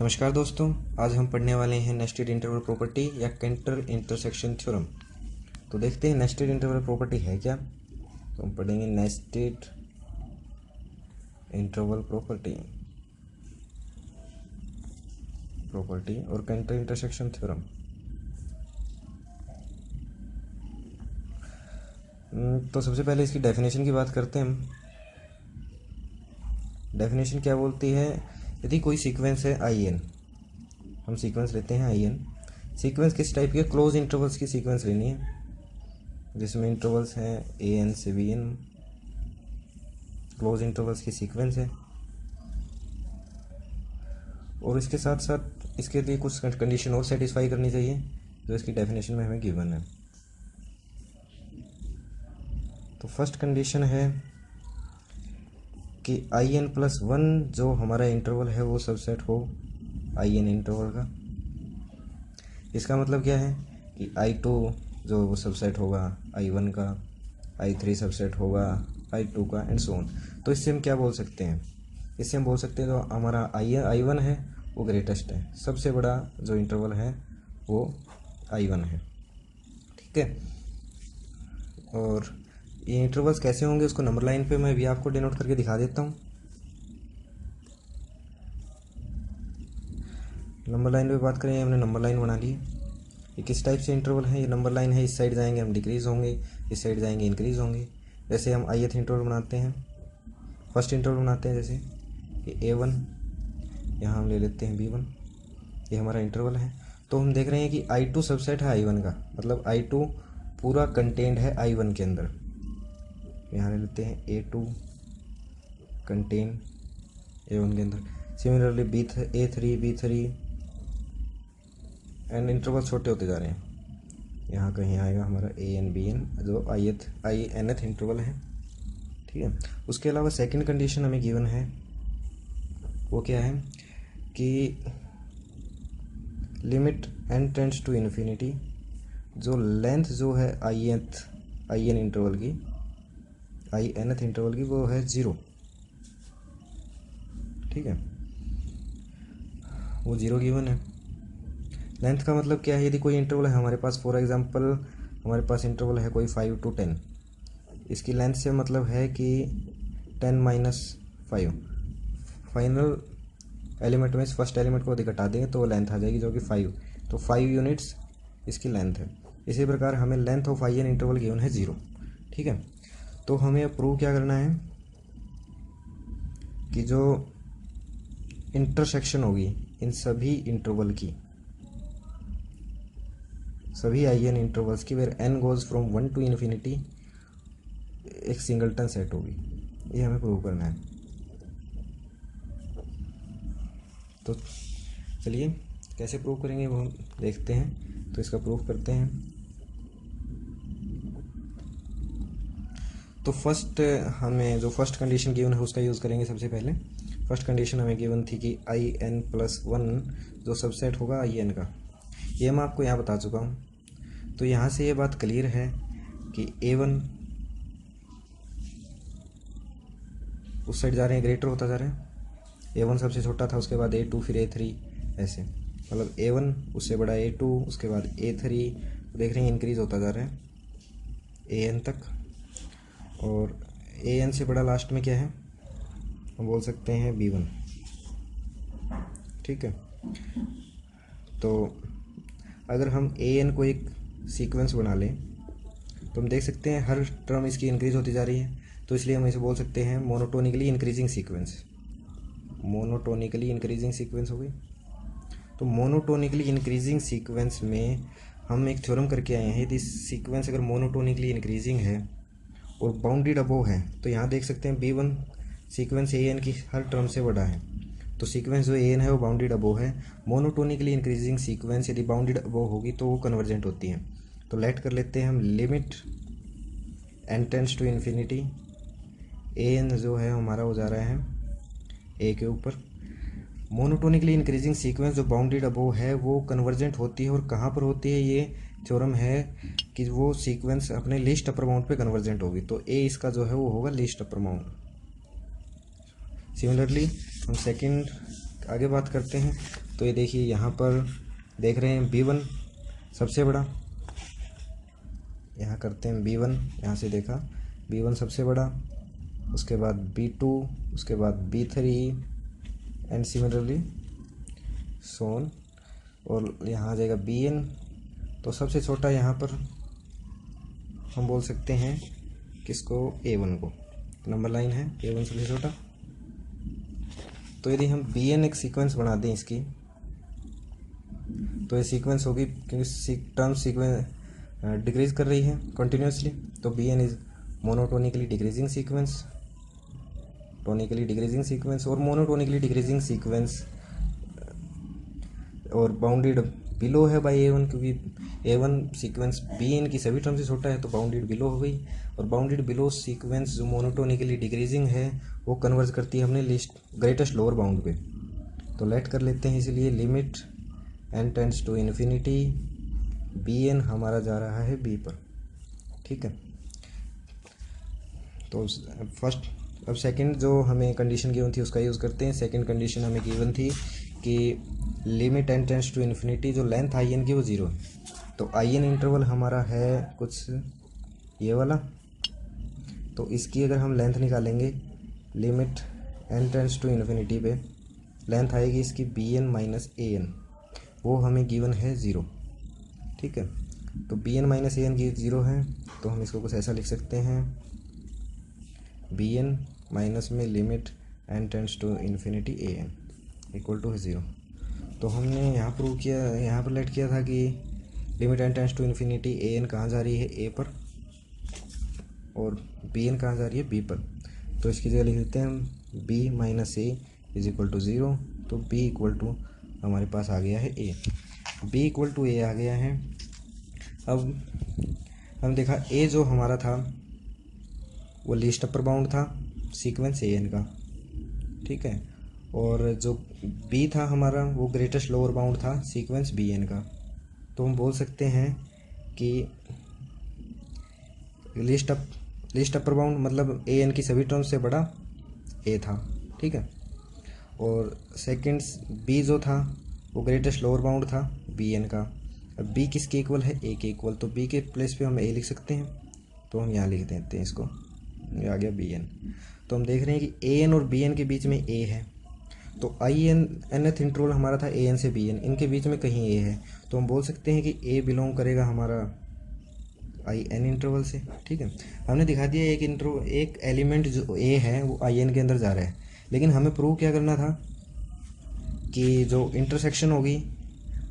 नमस्कार दोस्तों, आज हम पढ़ने वाले हैं नेस्टेड इंटरवल प्रॉपर्टी या केंटर इंटरसेक्शन थ्योरम। तो देखते हैं नेस्टेड इंटरवल प्रॉपर्टी है क्या। तो हम पढ़ेंगे नेस्टेड इंटरवल प्रॉपर्टी और केंटर इंटरसेक्शन थ्योरम। तो सबसे पहले इसकी डेफिनेशन की बात करते हैं हम। डेफिनेशन क्या बोलती है, यदि कोई सीक्वेंस है आई एन, हम सीक्वेंस लेते हैं आई एन। सीक्वेंस किस टाइप के, क्लोज इंटरवल्स की सीक्वेंस लेनी है जिसमें इंटरवल्स हैं ए एन से बी एन, क्लोज इंटरवल्स की सीक्वेंस है। और इसके साथ साथ इसके लिए कुछ कंडीशन और सेटिस्फाई करनी चाहिए जो इसकी डेफिनेशन में हमें गिवन है। तो फर्स्ट कंडीशन है कि आई एन प्लस वन जो हमारा इंटरवल है वो सबसेट हो आई एन इंटरवल का। इसका मतलब क्या है कि आई टू जो वो सबसेट होगा आई वन का, आई थ्री सबसेट होगा आई टू का, एंड सो ऑन। तो इससे हम क्या बोल सकते हैं, इससे हम बोल सकते हैं जो हमारा आई वन है वो ग्रेटेस्ट है, सबसे बड़ा जो इंटरवल है वो आई वन है। ठीक है, और ये इंटरवल्स कैसे होंगे उसको नंबर लाइन पे मैं भी आपको डिनोट करके दिखा देता हूँ। नंबर लाइन पे बात करें, हमने नंबर लाइन बना ली। ये किस टाइप से इंटरवल है, ये नंबर लाइन है, इस साइड जाएंगे हम डिक्रीज़ होंगे, इस साइड जाएंगे इंक्रीज़ होंगे। जैसे हम आईएथ इंटरवल बनाते हैं, फर्स्ट इंटरवल बनाते हैं, जैसे कि ए वन, यहाँ हम ले लेते हैं बी वन, ये हमारा इंटरवल है। तो हम देख रहे हैं कि आई टू सबसेट है आई वन का, मतलब आई टू पूरा कंटेंट है आई वन के अंदर। यहाँ ले लेते हैं A two contain A one के अंदर। Similarly A three B three, and interval छोटे होते जा रहे हैं। यहाँ कहीं आएगा हमारा ए एन बी एन जो आई एन एथ इंटरवल है। ठीक है, उसके अलावा सेकंड कंडीशन हमें गिवन है, वो क्या है कि limit n tends to infinity, जो लेंथ जो है आई एन इंटरवल की, आई एन एथ इंटरवल की, वो है 0। ठीक है, वो 0 गिवन है। लेंथ का मतलब क्या है, यदि कोई इंटरवल है हमारे पास, फॉर एग्जांपल हमारे पास इंटरवल है कोई 5 to 10, इसकी लेंथ से मतलब है कि 10-5, फाइनल एलिमेंट में फर्स्ट एलिमेंट को यदि घटा देंगे तो वो लेंथ आ जाएगी जो कि 5, तो 5 यूनिट्स इसकी लेंथ है। इसी प्रकार हमें length of I an interval given है 0। ठीक है, तो हमें प्रूव क्या करना है कि जो इंटरसेक्शन होगी इन सभी इंटरवल की, सभी आई एन इंटरवल्स की, where n goes from 1 to infinity, एक सिंगलटन सेट होगी। ये हमें प्रूव करना है। तो चलिए कैसे प्रूव करेंगे वो हम देखते हैं। तो इसका प्रूफ करते हैं। तो फर्स्ट हमें जो फर्स्ट कंडीशन गिवन है उसका यूज़ करेंगे। सबसे पहले फर्स्ट कंडीशन हमें गिवन थी कि आई एन प्लस वन जो सबसेट होगा आई एन का, ये मैं आपको यहाँ बता चुका हूँ। तो यहाँ से ये बात क्लियर है कि ए वन उस साइड जा रहे हैं, ग्रेटर होता जा रहा है। ए वन सबसे छोटा था, उसके बाद ए टू, फिर ए थ्री, ऐसे मतलब ए वन उससे बड़ा ए टू, उसके बाद ए थ्री, देख रहे हैं इंक्रीज़ होता जा रहा है ए एन तक। और ए एन से बड़ा लास्ट में क्या है, हम बोल सकते हैं बी वन। ठीक है, तो अगर हम ए एन को एक सीक्वेंस बना लें तो हम देख सकते हैं हर टर्म इसकी इंक्रीज़ होती जा रही है, तो इसलिए हम इसे बोल सकते हैं monotonically increasing sequence. Monotonically increasing sequence हो गई। तो मोनोटोनिकली इंक्रीजिंग सीक्वेंस में हम एक थ्योरम करके आए हैं, यदि सीक्वेंस अगर मोनोटोनिकली इंक्रीजिंग है और बाउंडेड अबोव है, तो यहाँ देख सकते हैं B one sequence A N की हर टर्म से बड़ा है, तो सीक्वेंस जो ए एन है वो बाउंडेड अबोव है। मोनोटोनिकली इंक्रीजिंग सीक्वेंस यदि बाउंडेड अबोव होगी तो वो कन्वर्जेंट होती है। तो लेट कर लेते हैं हम limit n tends to infinity, A n जो है हमारा हो जा रहा है ए के ऊपर। मोनोटोनिकली इंक्रीजिंग सीक्वेंस जो बाउंडेड अबोव है वो कन्वर्जेंट होती है, और कहाँ पर होती है, ये थ्योरम है कि वो सीक्वेंस अपने लीस्ट अपर बाउंड पे कन्वर्जेंट होगी। तो ए इसका जो है वो होगा लीस्ट अपर बाउंड। सिमिलरली हम सेकंड आगे बात करते हैं। तो ये देखिए यहाँ पर देख रहे हैं B1 सबसे बड़ा, यहाँ करते हैं B1, यहाँ से देखा B1 सबसे बड़ा, उसके बाद B2, उसके बाद B3 एंड सिमिलरली सोन, और यहाँ आ जाएगा Bn। तो सबसे छोटा यहाँ पर हम बोल सकते हैं किसको, A1 को। नंबर लाइन है A1 सबसे छोटा। तो यदि हम Bn एक सीक्वेंस बना दें इसकी, तो ये सीक्वेंस होगी क्योंकि टर्म सीक्वेंस डिक्रीज कर रही है कंटिन्यूसली। तो Bn is monotonically decreasing sequence, tonically decreasing sequence और मोनोटोनिकली डिक्रीजिंग सीक्वेंस, और बाउंडेड बिलो है बाय A1, क्योंकि A1 सीक्वेंस Bn की सभी टर्म से छोटा है तो बाउंडेड बिलो हो गई। और बाउंडेड बिलो सीक्वेंस जो मोनोटोनिकली डिक्रीजिंग है वो कन्वर्ज करती है हमने लिस्ट ग्रेटेस्ट लोअर बाउंड पे। तो लेट कर लेते हैं, इसलिए limit n tends to infinity Bn हमारा जा रहा है B पर, ठीक है। तो फर्स्ट, अब सेकंड जो हमें कंडीशन गिवन थी उसका यूज़ करते हैं। सेकंड कंडीशन हमें गिवन थी कि limit n tends to infinity, जो लेंथ in की वो 0 है। तो in इंटरवल हमारा है कुछ ये वाला, तो इसकी अगर हम लेंथ निकालेंगे limit n tends to infinity पे, लेंथ आएगी इसकी Bn माइनस An, वो हमें गिवन है 0, ठीक है। तो Bn माइनस An की 0 है, तो हम इसको कुछ ऐसा लिख सकते हैं, Bn माइनस में limit n tends to infinity An equal to 0। तो हमने यहाँ प्रूव किया, यहाँ पर लेट किया था कि limit n tends to infinity An कहाँ जा रही है, A पर, और Bn कहाँ जा रही है, B पर। तो इसकी जगह लिख देते हैं हम B minus A is equal to 0। तो B इक्वल टू हमारे पास आ गया है A, B equal to A आ गया है। अब हम देखा A जो हमारा था वो लीस्ट अपर बाउंड था सीक्वेंस An का, ठीक है, और जो B था हमारा वो ग्रेटेस्ट लोअर बाउंड था सीक्वेंस Bn का। तो हम बोल सकते हैं कि लिस्ट अपर बाउंड मतलब An की सभी टर्म्स से बड़ा A था, ठीक है, और सेकंड B जो था वो ग्रेटेस्ट लोअर बाउंड था Bn का। अब B किसके इक्वल है, A के इक्वल, तो B के प्लेस पे हम A लिख सकते हैं, तो हम यहाँ लिख देते हैं इसको, ये आ गया Bn। तो हम देख रहे हैं कि An और Bn के बीच में A है, तो nth इंटरवल हमारा था An से Bn, इनके बीच में कहीं A है, तो हम बोल सकते हैं कि A बिलोंग करेगा हमारा in इंटरवल से, ठीक है। हमने दिखा दिया एक एलिमेंट जो A है वो in के अंदर जा रहा है, लेकिन हमें प्रूव क्या करना था कि जो इंटरसेक्शन होगी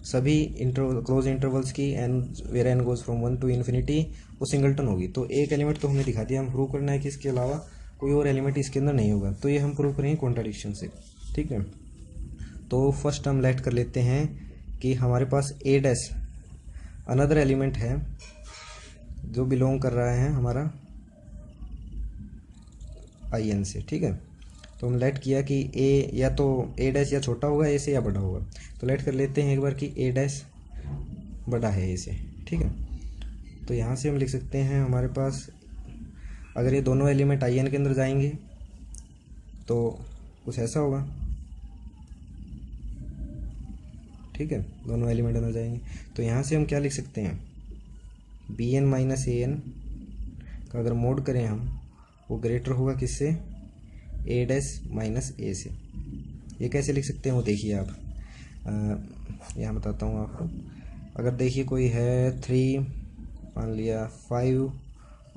सभी क्लोज इंटरवल्स की n where n goes from 1 to infinity वो सिंगलटन होगी। तो एक एलिमेंट तो हमने दिखा दिया, हम प्रूव करना है कि इसके अलावा कोई और एलिमेंट इसके अंदर नहीं होगा, तो ये हम प्रूव करेंगे कॉन्ट्राडिक्शन से, ठीक है। तो फर्स्ट हम लेट कर लेते हैं कि हमारे पास A डैश अनदर एलिमेंट है जो बिलोंग कर रहा है हमारा in से, ठीक है। तो हम लेट किया कि A या तो A डैश या छोटा होगा A से या बड़ा होगा, तो लेट कर लेते हैं एक बार कि A डैश बड़ा है A से, ठीक है। तो यहाँ से हम लिख सकते हैं हमारे पास अगर ये दोनों एलिमेंट in के अंदर जाएंगे तो कुछ ऐसा होगा, ठीक है, दोनों एलिमेंट अंदर जाएंगे। तो यहाँ से हम क्या लिख सकते हैं, Bn माइनस An का अगर मोड करें हम, वो ग्रेटर होगा किससे, A डैश माइनस A से। ये कैसे लिख सकते हैं वो देखिए आप, यहाँ बताता हूँ आपको। अगर देखिए कोई है 3, मान लिया 5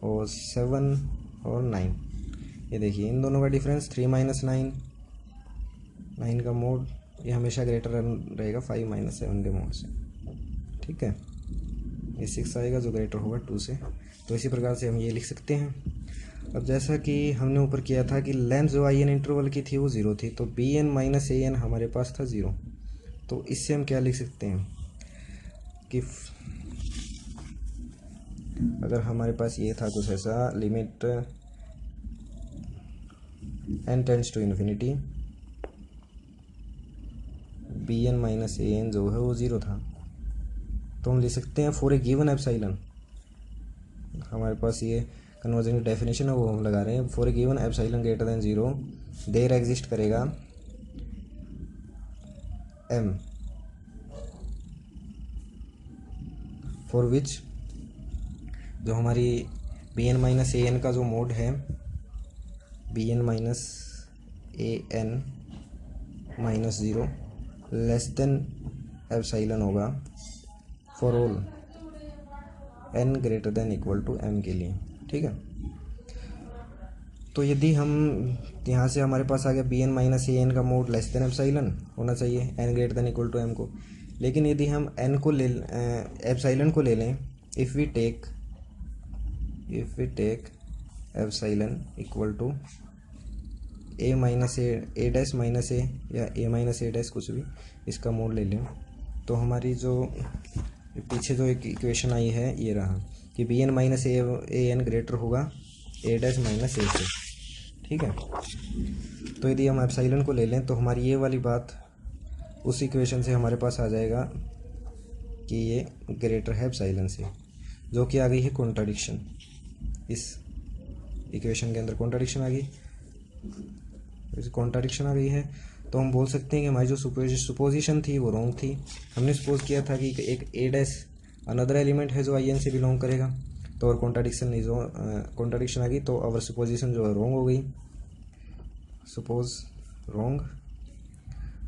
और 7 और 9, ये देखिए इन दोनों का डिफरेंस 3 माइनस 9 का मोड ये हमेशा ग्रेटर रहेगा 5 माइनस 7 के मोड से, ठीक है। ये 6 आएगा जो ग्रेटर होगा 2 से। तो इसी प्रकार से हम ये लिख सकते हैं। अब जैसा कि हमने ऊपर किया था कि लेंथ जो in इंटरवल की थी वो 0 थी, तो Bn माइनस An हमारे पास था 0। तो इससे हम क्या लिख सकते हैं कि अगर हमारे पास ये था कुछ ऐसा, limit n tends to infinity Bn minus An जो है वो 0 था, तो हम लिख सकते हैं फॉर ए गिवन एप्सिलॉन, हमारे पास ये कन्वर्जन की डेफिनेशन है वो हम लगा रहे हैं, for a given epsilon greater than 0 there exist करेगा M फॉर विच जो हमारी Bn माइनस An का जो मोड है Bn minus An minus 0 less than epsilon होगा for all n greater than equal to m के लिए। ठीक है, तो यदि हम यहाँ से हमारे पास आ गया Bn माइनस An का मोड लेस देन एप्सिलॉन होना चाहिए n greater than equal to m को। लेकिन यदि हम n को ले एप्सिलॉन को ले लें, if we take epsilon equal to a minus a dash minus a या a माइनस a डैश कुछ भी इसका मोड ले लें, तो हमारी जो पीछे जो एक इक्वेशन आई है ये रहा कि Bn माइनस An ग्रेटर होगा a डैश माइनस a से। ठीक है, तो यदि हम एप्सिलॉन को ले लें तो हमारी ये वाली बात उस इक्वेशन से हमारे पास आ जाएगा कि ये ग्रेटर है एप्सिलॉन से, जो कि आ गई है कॉन्ट्राडिक्शन। इस इक्वेशन के अंदर कॉन्ट्राडिक्शन आ गई, तो हम बोल सकते हैं कि हमारी जो सुपोजिशन थी वो रॉन्ग थी। हमने सपोज किया था कि एक a डैश अनदर एलिमेंट है जो In से बिलोंग करेगा, तो और कॉन्ट्राडिक्शन आ गई, तो आवर सुपोजिशन जो है रॉन्ग हो गई, सपोज रॉन्ग।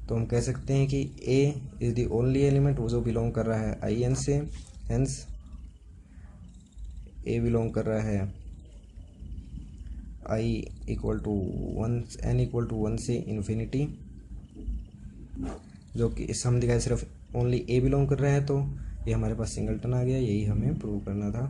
तो हम कह सकते हैं कि a is the only element वो जो बिलोंग कर रहा है In से, हेंस a बिलोंग कर रहा है i equal to 1 n equal to 1 से इन्फिनिटी, जो कि इस हम दिखाए सिर्फ ओनली a बिलोंग कर रहा है, तो ये हमारे पास सिंगलटन आ गया। यही हमें प्रूव करना था।